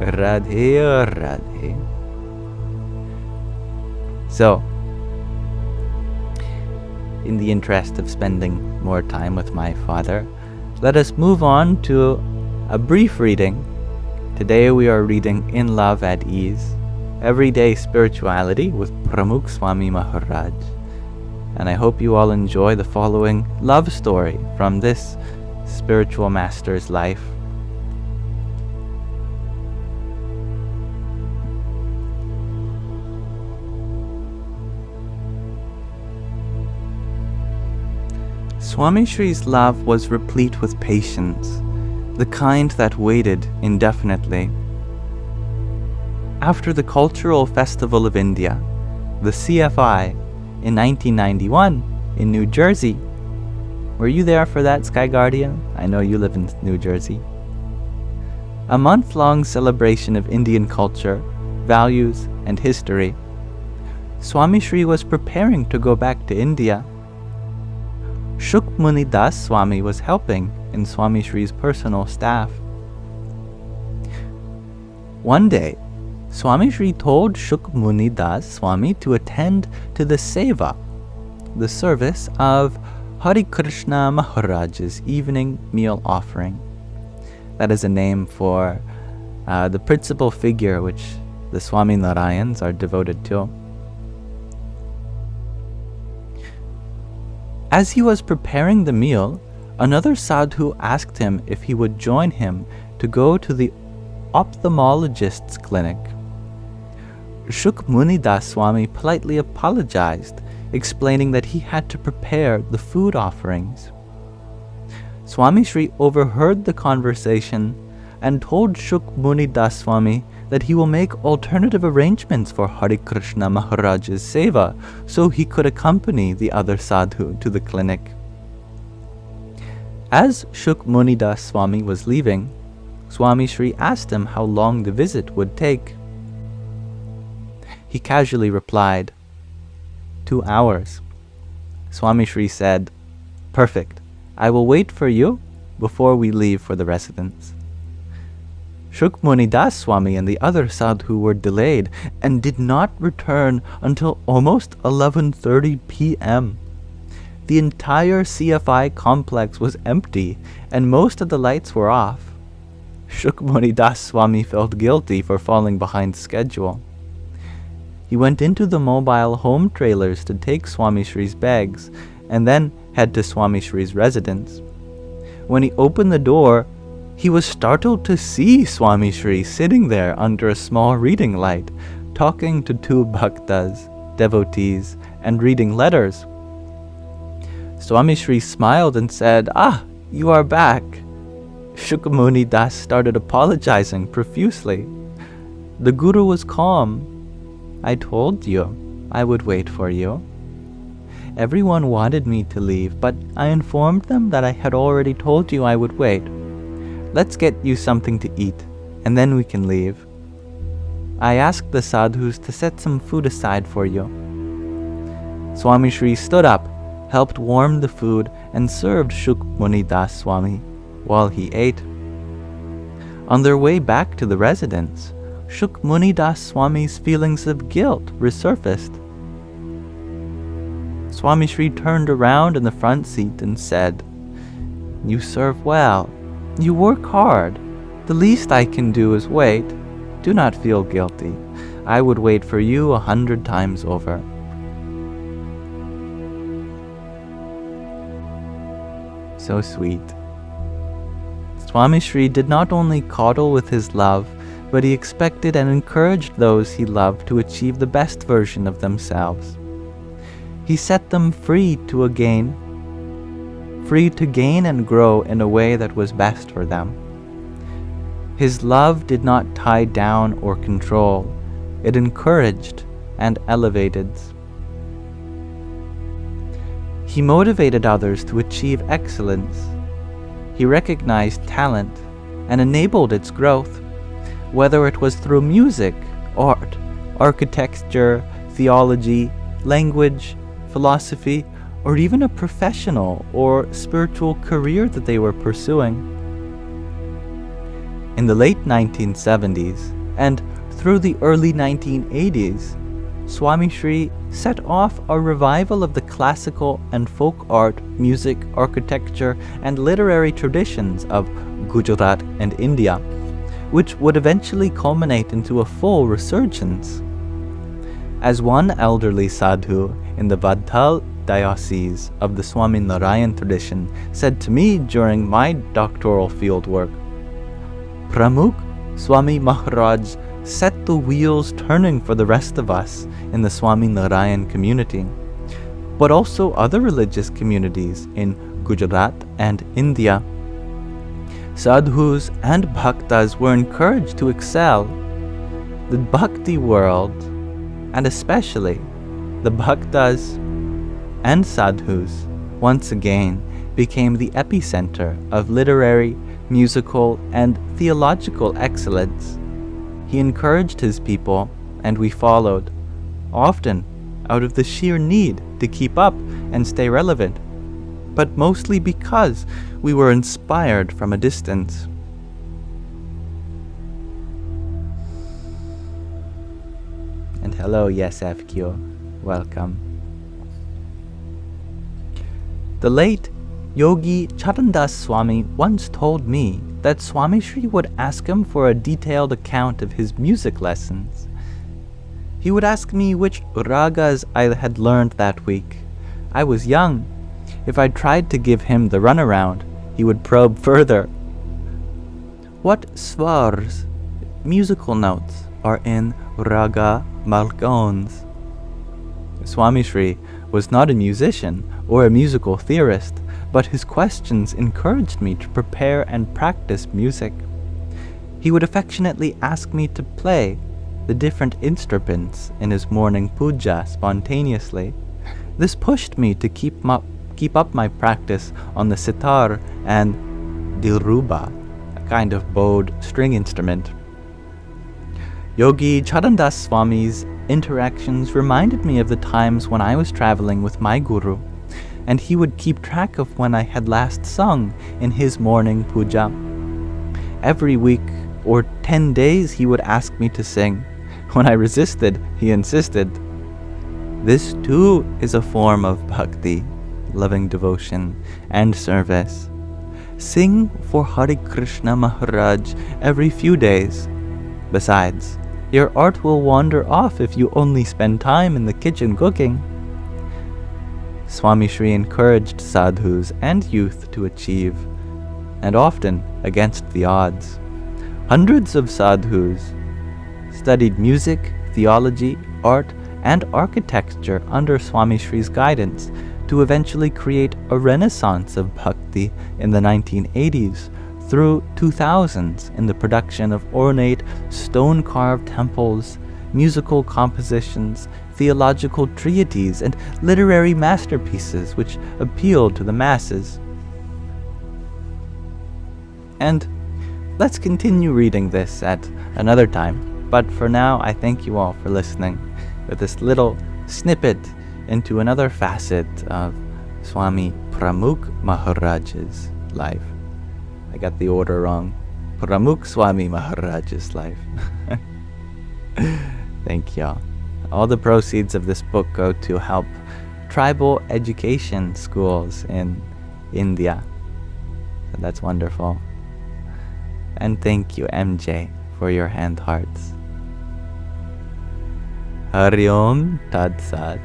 Radhe Radhe. So, in the interest of spending more time with my father, let us move on to a brief reading. Today we are reading In Love at Ease, Everyday Spirituality with Pramukh Swami Maharaj. And I hope you all enjoy the following love story from this spiritual master's life. Swami Shri's love was replete with patience, the kind that waited indefinitely. After the Cultural Festival of India, the CFI, in 1991 in New Jersey. Were you there for that, Sky Guardian? I know you live in New Jersey. A month-long celebration of Indian culture, values, and history. Swami Shri was preparing to go back to India. Shukmuni Das Swami was helping in Swami Shri's personal staff. One day, Swami Shri told Shukmuni Das Swami to attend to the seva, the service of Hari Krishna Maharaj's evening meal offering. That is a name for the principal figure which the Swaminarayans are devoted to. As he was preparing the meal, another sadhu asked him if he would join him to go to the ophthalmologist's clinic. Shukmuni Das Swami politely apologized, explaining that he had to prepare the food offerings. Swami Shri overheard the conversation and told Shukmuni Das Swami that he will make alternative arrangements for Hari Krishna Maharaj's seva so he could accompany the other sadhu to the clinic. As Shukmuni Das Swami was leaving, Swami Shri asked him how long the visit would take. He casually replied, 2 hours. Swami Shri said, "Perfect. I will wait for you before we leave for the residence." Shukmuni Das Swami and the other sadhu were delayed and did not return until almost 11:30 p.m. The entire CFI complex was empty and most of the lights were off. Shukmuni Das Swami felt guilty for falling behind schedule. He went into the mobile home trailers to take Swami Shri's bags and then head to Swami Shri's residence. When he opened the door, he was startled to see Swami Shri sitting there under a small reading light, talking to 2 bhaktas, devotees, and reading letters. Swami Shri smiled and said, "Ah, you are back." Shukmuni Das started apologizing profusely. The Guru was calm. "I told you I would wait for you. Everyone wanted me to leave, but I informed them that I had already told you I would wait. Let's get you something to eat, and then we can leave. I asked the sadhus to set some food aside for you." Swami Shri stood up, helped warm the food, and served Shukmuni Das Swami while he ate. On their way back to the residence, Shukmuni Das Swami's feelings of guilt resurfaced. Swami Shri turned around in the front seat and said, "You serve well. You work hard. The least I can do is wait. Do not feel guilty. I would wait for you 100 times over." So sweet. Swami Shri did not only coddle with his love, but he expected and encouraged those he loved to achieve the best version of themselves. He set them free to gain and grow in a way that was best for them. His love did not tie down or control. It encouraged and elevated. He motivated others to achieve excellence. He recognized talent and enabled its growth, whether it was through music, art, architecture, theology, language, philosophy, or even a professional or spiritual career that they were pursuing. In the late 1970s and through the early 1980s, Swami Shri set off a revival of the classical and folk art, music, architecture, and literary traditions of Gujarat and India, which would eventually culminate into a full resurgence. As one elderly sadhu in the Vadhal diocese of the Swaminarayan tradition said to me during my doctoral fieldwork, Pramukh Swami Maharaj set the wheels turning for the rest of us in the Swaminarayan community, but also other religious communities in Gujarat and India. Sadhus and bhaktas were encouraged to excel. The bhakti world, and especially the bhaktas and sadhus, once again became the epicenter of literary, musical, and theological excellence. He encouraged his people, and we followed, often out of the sheer need to keep up and stay relevant, but mostly because we were inspired from a distance. And hello, yes, FQ. Welcome. The late Yogi Charandas Swami once told me that Swami Shri would ask him for a detailed account of his music lessons. He would ask me which ragas I had learned that week. I was young. If I tried to give him the runaround, he would probe further. What swars, musical notes, are in raga malkons? Swami Shri was not a musician or a musical theorist, but his questions encouraged me to prepare and practice music. He would affectionately ask me to play the different instruments in his morning puja spontaneously. This pushed me to keep up my practice on the sitar and dilruba, a kind of bowed string instrument. Yogi Charandas Swami's interactions reminded me of the times when I was traveling with my guru, and he would keep track of when I had last sung in his morning puja. Every week or 10 days he would ask me to sing. When I resisted, he insisted. This too is a form of bhakti, loving devotion, and service. Sing for Hare Krishna Maharaj every few days. Besides, your art will wander off if you only spend time in the kitchen cooking. Swami Shri encouraged sadhus and youth to achieve, and often against the odds. Hundreds of sadhus studied music, theology, art, and architecture under Swami Shri's guidance to eventually create a renaissance of bhakti in the 1980s through 2000s in the production of ornate stone-carved temples, musical compositions, theological treatises, and literary masterpieces which appealed to the masses. And let's continue reading this at another time, but for now I thank you all for listening with this little snippet into another facet of Swami Pramukh Maharaj's life. I got the order wrong. Pramukh Swami Maharaj's life. Thank y'all. All the proceeds of this book go to help tribal education schools in India. So that's wonderful. And thank you, MJ, for your hand hearts. Hari Om Tat Sat.